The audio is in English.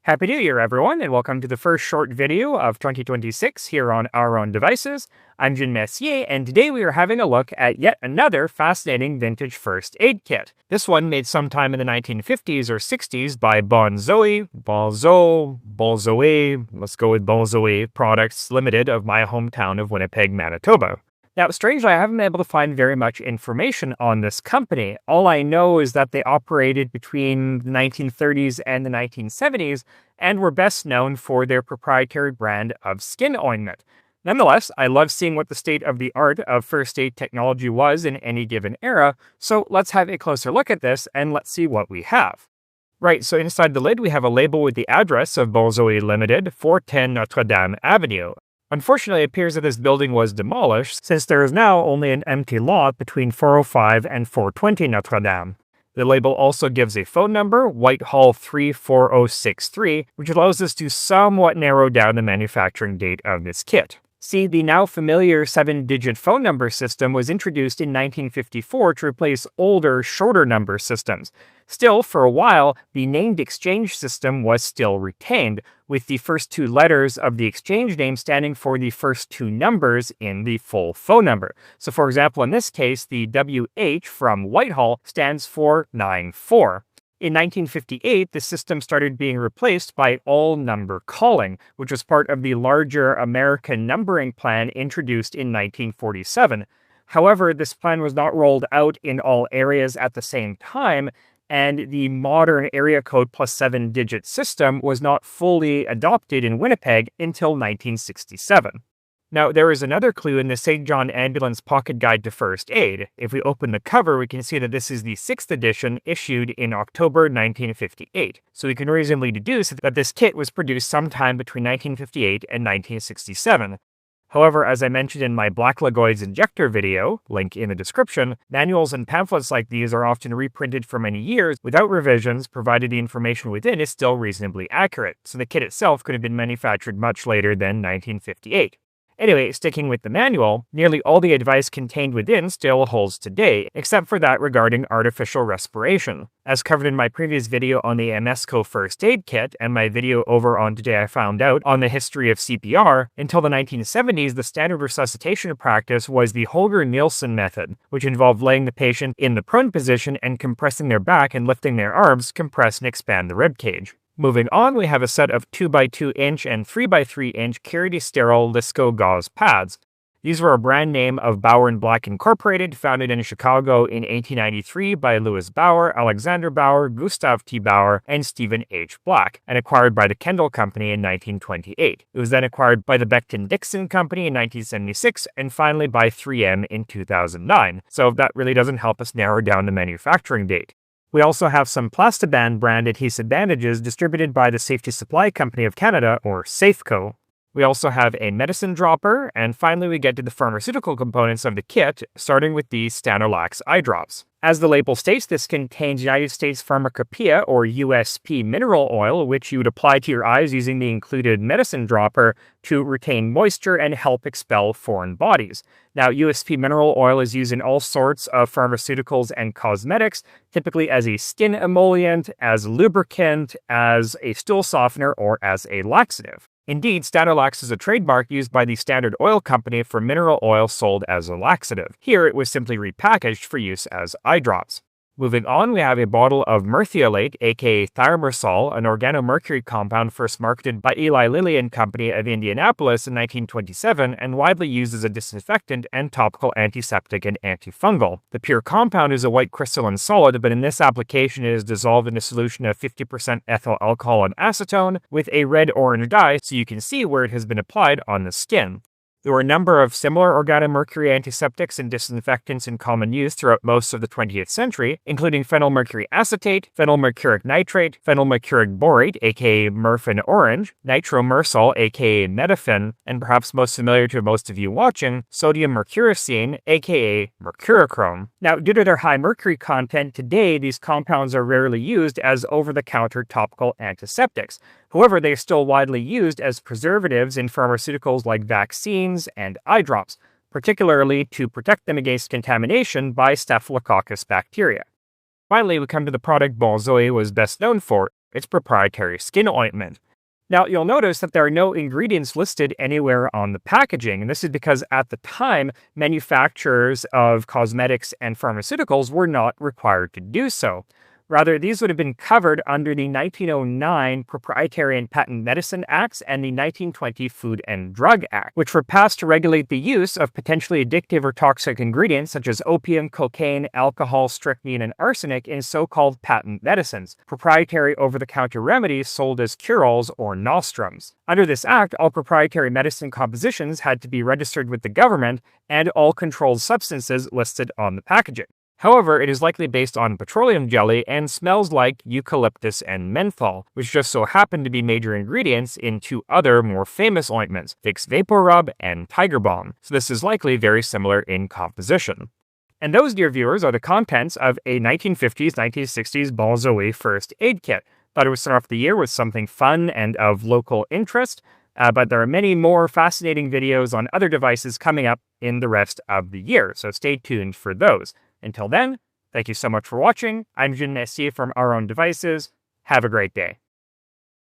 Happy New Year, everyone, and welcome to the first short video of 2026 here on Our Own Devices. I'm Jean Messier, and today we are having a look at yet another fascinating vintage first aid kit. This one made sometime in the 1950s or 60s by Zoe Products Limited of my hometown of Winnipeg, Manitoba. Now, strangely, I haven't been able to find very much information on this company. All I know is that they operated between the 1930s and the 1970s and were best known for their proprietary brand of skin ointment. Nonetheless, I love seeing what the state of the art of first aid technology was in any given era, so let's have a closer look at this and let's see what we have. Right, so inside the lid we have a label with the address of Zoe Limited, 410 Notre Dame Avenue. Unfortunately, it appears that this building was demolished, since there is now only an empty lot between 405 and 420 Notre Dame. The label also gives a phone number, Whitehall 34063, which allows us to somewhat narrow down the manufacturing date of this kit. See, the now familiar 7-digit phone number system was introduced in 1954 to replace older, shorter number systems. Still, for a while, the named exchange system was still retained, with the first two letters of the exchange name standing for the first two numbers in the full phone number. So for example, in this case, the WH from Whitehall stands for 94. In 1958, the system started being replaced by all-number calling, which was part of the larger American numbering plan introduced in 1947. However, this plan was not rolled out in all areas at the same time, and the modern area code plus 7-digit system was not fully adopted in Winnipeg until 1967. Now, there is another clue in the St. John Ambulance Pocket Guide to First Aid. If we open the cover, we can see that this is the 6th edition issued in October 1958. So we can reasonably deduce that this kit was produced sometime between 1958 and 1967. However, as I mentioned in my Black Lagoids injector video, link in the description, manuals and pamphlets like these are often reprinted for many years without revisions, provided the information within is still reasonably accurate, so the kit itself could have been manufactured much later than 1958. Anyway, sticking with the manual, nearly all the advice contained within still holds today, except for that regarding artificial respiration. As covered in my previous video on the MSCO First Aid Kit, and my video over on Today I Found Out on the history of CPR, until the 1970s, the standard resuscitation practice was the Holger-Nielsen method, which involved laying the patient in the prone position and compressing their back and lifting their arms, compress and expand the rib cage. Moving on, we have a set of 2x2-inch and 3x3-inch Curity Sterile Lisco gauze pads. These were a brand name of Bauer & Black Incorporated, founded in Chicago in 1893 by Louis Bauer, Alexander Bauer, Gustav T. Bauer, and Stephen H. Black, and acquired by the Kendall Company in 1928. It was then acquired by the Becton-Dickinson Company in 1976, and finally by 3M in 2009. So that really doesn't help us narrow down the manufacturing date. We also have some Plastiband brand adhesive bandages distributed by the Safety Supply Company of Canada, or Safeco. We also have a medicine dropper, and finally we get to the pharmaceutical components of the kit, starting with the Stanolax eye drops. As the label states, this contains United States Pharmacopoeia, or USP mineral oil, which you would apply to your eyes using the included medicine dropper to retain moisture and help expel foreign bodies. Now, USP mineral oil is used in all sorts of pharmaceuticals and cosmetics, typically as a skin emollient, as lubricant, as a stool softener, or as a laxative. Indeed, Stanolax is a trademark used by the Standard Oil Company for mineral oil sold as a laxative. Here, it was simply repackaged for use as eye drops. Moving on, we have a bottle of merthiolate, aka thimerosal, an organomercury compound first marketed by Eli Lilly and Company of Indianapolis in 1927 and widely used as a disinfectant and topical antiseptic and antifungal. The pure compound is a white crystalline solid, but in this application it is dissolved in a solution of 50% ethyl alcohol and acetone with a red-orange dye so you can see where it has been applied on the skin. There were a number of similar organomercury antiseptics and disinfectants in common use throughout most of the 20th century, including phenylmercury acetate, phenylmercuric nitrate, phenylmercuric borate, aka Murphin Orange, nitromersal, aka Metafin, and perhaps most familiar to most of you watching, sodium mercurocene, aka mercurochrome. Now, due to their high mercury content, today these compounds are rarely used as over-the-counter topical antiseptics. However, they are still widely used as preservatives in pharmaceuticals like vaccines and eye drops, particularly to protect them against contamination by Staphylococcus bacteria. Finally, we come to the product Zoe was best known for, its proprietary skin ointment. Now, you'll notice that there are no ingredients listed anywhere on the packaging, and this is because at the time, manufacturers of cosmetics and pharmaceuticals were not required to do so. Rather, these would have been covered under the 1909 Proprietary and Patent Medicine Acts and the 1920 Food and Drug Act, which were passed to regulate the use of potentially addictive or toxic ingredients such as opium, cocaine, alcohol, strychnine, and arsenic in so-called patent medicines, proprietary over-the-counter remedies sold as cure-alls or nostrums. Under this act, all proprietary medicine compositions had to be registered with the government and all controlled substances listed on the packaging. However, it is likely based on petroleum jelly and smells like eucalyptus and menthol, which just so happen to be major ingredients in two other more famous ointments, Vicks Vapor Rub and Tiger Balm, so this is likely very similar in composition. And those, dear viewers, are the contents of a 1950s, 1960s Bon Zoe First Aid Kit. Thought it would start off the year with something fun and of local interest, but there are many more fascinating videos on other devices coming up in the rest of the year, so stay tuned for those. Until then, thank you so much for watching. I'm Jin Nessie from Our Own Devices. Have a great day.